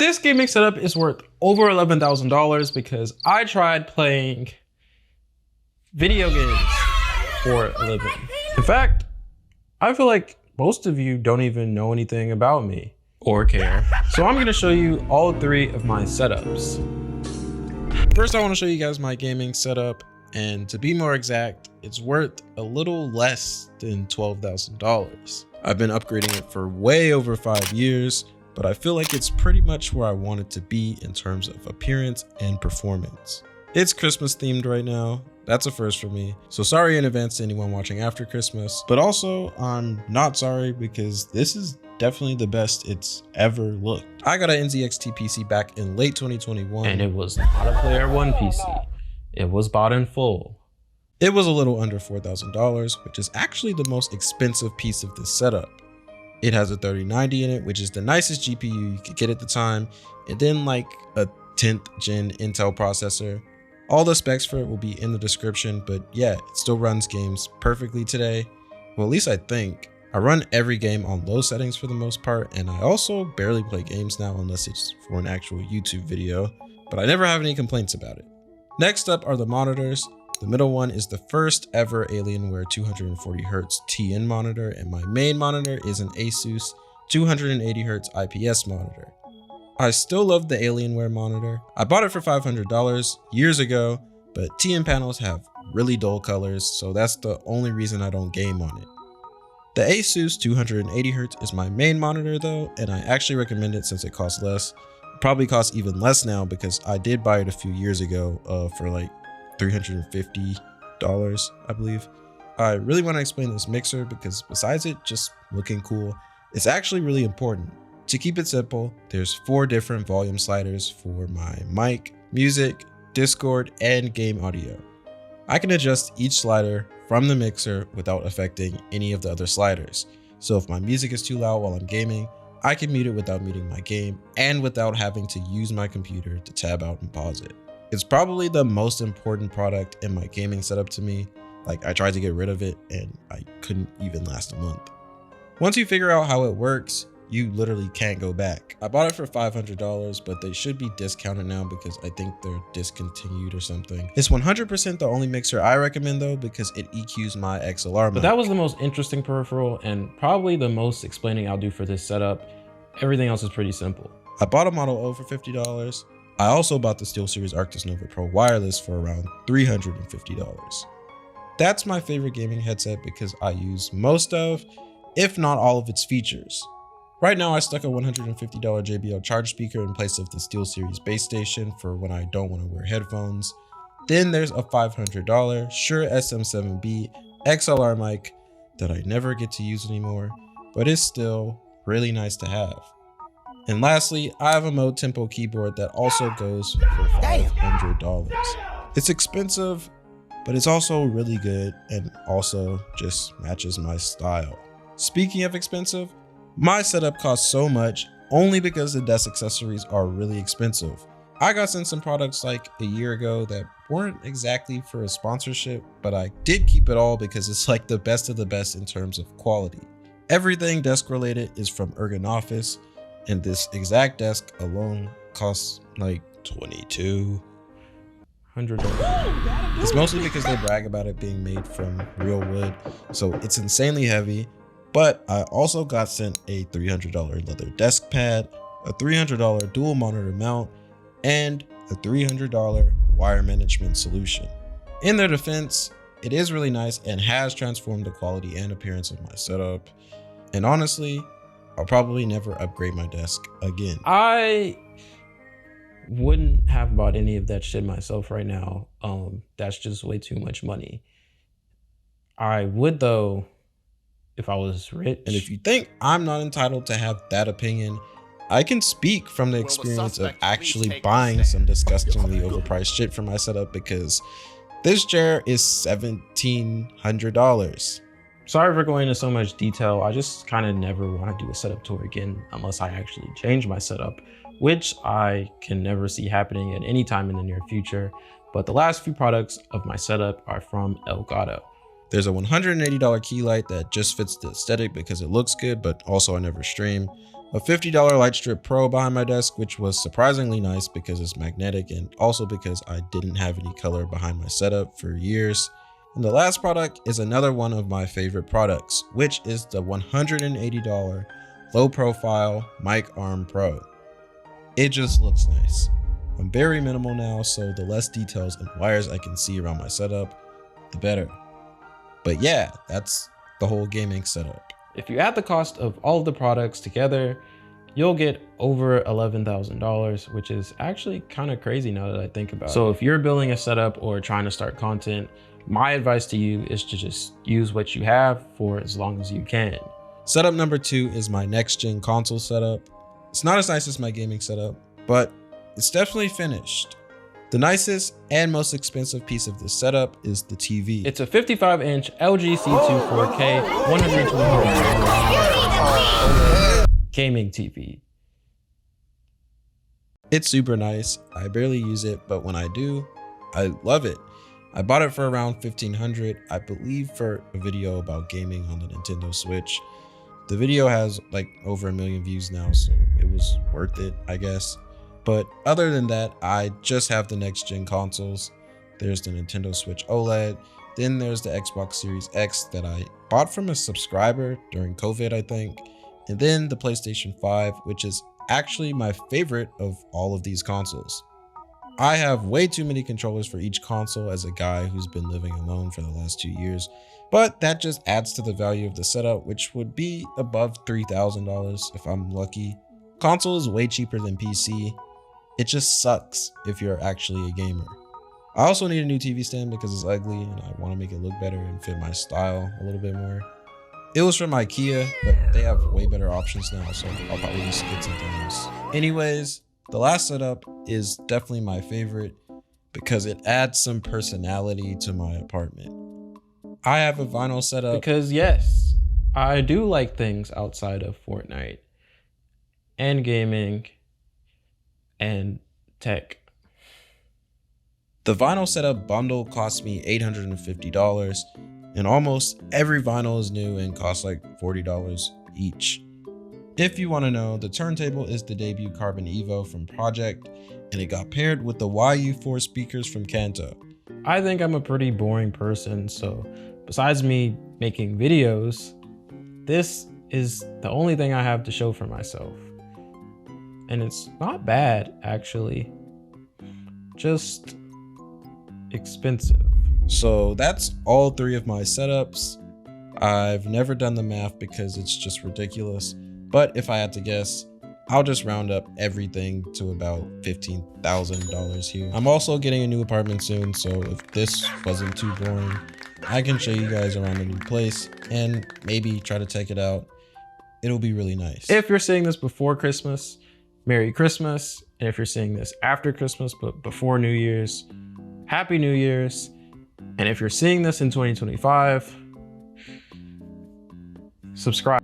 This gaming setup is worth over $11,000 because I tried playing video games for a living. In fact, I feel like most of you don't even know anything about me or care. So I'm gonna show you all three of my setups. First, I wanna show you guys my gaming setup. And to be more exact, it's worth a little less than $12,000. I've been upgrading it for way over 5 years, but I feel like it's pretty much where I want it to be in terms of appearance and performance. It's Christmas themed right now. That's a first for me. So sorry in advance to anyone watching after Christmas, but also I'm not sorry because this is definitely the best it's ever looked. I got an NZXT PC back in late 2021. And it was not a Player One PC. It was bought in full. It was a little under $4,000, which is actually the most expensive piece of this setup. It has a 3090 in it, which is the nicest GPU you could get at the time, and then like a 10th gen Intel processor. All the specs for it will be in the description, but yeah, it still runs games perfectly today. Well, at least I think. I run every game on low settings for the most part, and I also barely play games now unless it's for an actual YouTube video, but I never have any complaints about it. Next up are the monitors. The middle one is the first ever Alienware 240Hz TN monitor, and my main monitor is an ASUS 280Hz IPS monitor. I still love the Alienware monitor. I bought it for $500 years ago, but TN panels have really dull colors, so that's the only reason I don't game on it. The ASUS 280Hz is my main monitor though, and I actually recommend it since it costs less. It probably costs even less now because I did buy it a few years ago for like $350, I believe. I really want to explain this mixer because besides it just looking cool, it's actually really important. To keep it simple, there's 4 different volume sliders for my mic, music, Discord, and game audio. I can adjust each slider from the mixer without affecting any of the other sliders. So if my music is too loud while I'm gaming, I can mute it without muting my game and without having to use my computer to tab out and pause it. It's probably the most important product in my gaming setup to me. Like, I tried to get rid of it and I couldn't even last a month. Once you figure out how it works, you literally can't go back. I bought it for $500, but they should be discounted now because I think they're discontinued or something. It's 100% the only mixer I recommend though because it EQs my XLR mic. But that was the most interesting peripheral and probably the most explaining I'll do for this setup. Everything else is pretty simple. I bought a Model O for $50. I also bought the SteelSeries Arctis Nova Pro wireless for around $350. That's my favorite gaming headset because I use most of, if not all of its features. Right now I stuck a $150 JBL charge speaker in place of the SteelSeries base station for when I don't want to wear headphones. Then there's a $500 Shure SM7B XLR mic that I never get to use anymore, but it's still really nice to have. And lastly, I have a Mode Tempo keyboard that also goes for $500. It's expensive, but it's also really good and also just matches my style. Speaking of expensive, my setup costs so much only because the desk accessories are really expensive. I got sent some products like a year ago that weren't exactly for a sponsorship, but I did keep it all because it's like the best of the best in terms of quality. Everything desk related is from Ergonoffice, and this exact desk alone costs like $2,200. It's mostly because they brag about it being made from real wood, so it's insanely heavy. But I also got sent a $300 leather desk pad, a $300 dual monitor mount, and a $300 wire management solution. In their defense, it is really nice and has transformed the quality and appearance of my setup. And honestly, I'll probably never upgrade my desk again. I wouldn't have bought any of that shit myself right now. That's just way too much money. I would though, if I was rich. And if you think I'm not entitled to have that opinion, I can speak from the experience of actually buying some disgustingly overpriced shit for my setup because this chair is $1,700. Sorry for going into so much detail. I just kind of never want to do a setup tour again unless I actually change my setup, which I can never see happening at any time in the near future. But the last few products of my setup are from Elgato. There's a $180 key light that just fits the aesthetic because it looks good, but also I never stream. a $50 light strip pro behind my desk, which was surprisingly nice because it's magnetic and also because I didn't have any color behind my setup for years. And the last product is another one of my favorite products, which is the $180 low profile mic arm pro. It just looks nice. I'm very minimal now, so the less details and wires I can see around my setup, the better. But yeah, that's the whole gaming setup. If you add the cost of all of the products together, you'll get over $11,000, which is actually kind of crazy now that I think about it. So if you're building a setup or trying to start content, my advice to you is to just use what you have for as long as you can. Setup number 2 is my next gen console setup. It's not as nice as my gaming setup, but it's definitely finished. The nicest and most expensive piece of this setup is the TV. It's a 55-inch LG C2 4K 120Hz gaming TV. It's super nice. I barely use it, but when I do, I love it. I bought it for around $1,500, I believe, for a video about gaming on the Nintendo Switch. The video has like over 1 million views now, so it was worth it, I guess. But other than that, I just have the next gen consoles. There's the Nintendo Switch OLED. Then there's the Xbox Series X that I bought from a subscriber during COVID, I think. And then the PlayStation 5, which is actually my favorite of all of these consoles. I have way too many controllers for each console as a guy who's been living alone for the last 2 years, but that just adds to the value of the setup, which would be above $3,000 if I'm lucky. Console is way cheaper than PC. It just sucks if you're actually a gamer. I also need a new TV stand because it's ugly and I want to make it look better and fit my style a little bit more. It was from IKEA, but they have way better options now, so I'll probably just get something else. Anyways, the last setup is definitely my favorite because it adds some personality to my apartment. I have a vinyl setup. Because yes, I do like things outside of Fortnite and gaming and tech. The vinyl setup bundle cost me $850, and almost every vinyl is new and costs like $40 each. If you want to know, the turntable is the debut Carbon EVO from Project, and it got paired with the YU4 speakers from Kanto. I think I'm a pretty boring person, so besides me making videos, this is the only thing I have to show for myself. And it's not bad, actually. Just expensive. So that's all 3 of my setups. I've never done the math because it's just ridiculous. But if I had to guess, I'll just round up everything to about $15,000 here. I'm also getting a new apartment soon, so if this wasn't too boring, I can show you guys around the new place and maybe try to take it out. It'll be really nice. If you're seeing this before Christmas, Merry Christmas. And if you're seeing this after Christmas, but before New Year's, Happy New Year's. And if you're seeing this in 2025, subscribe.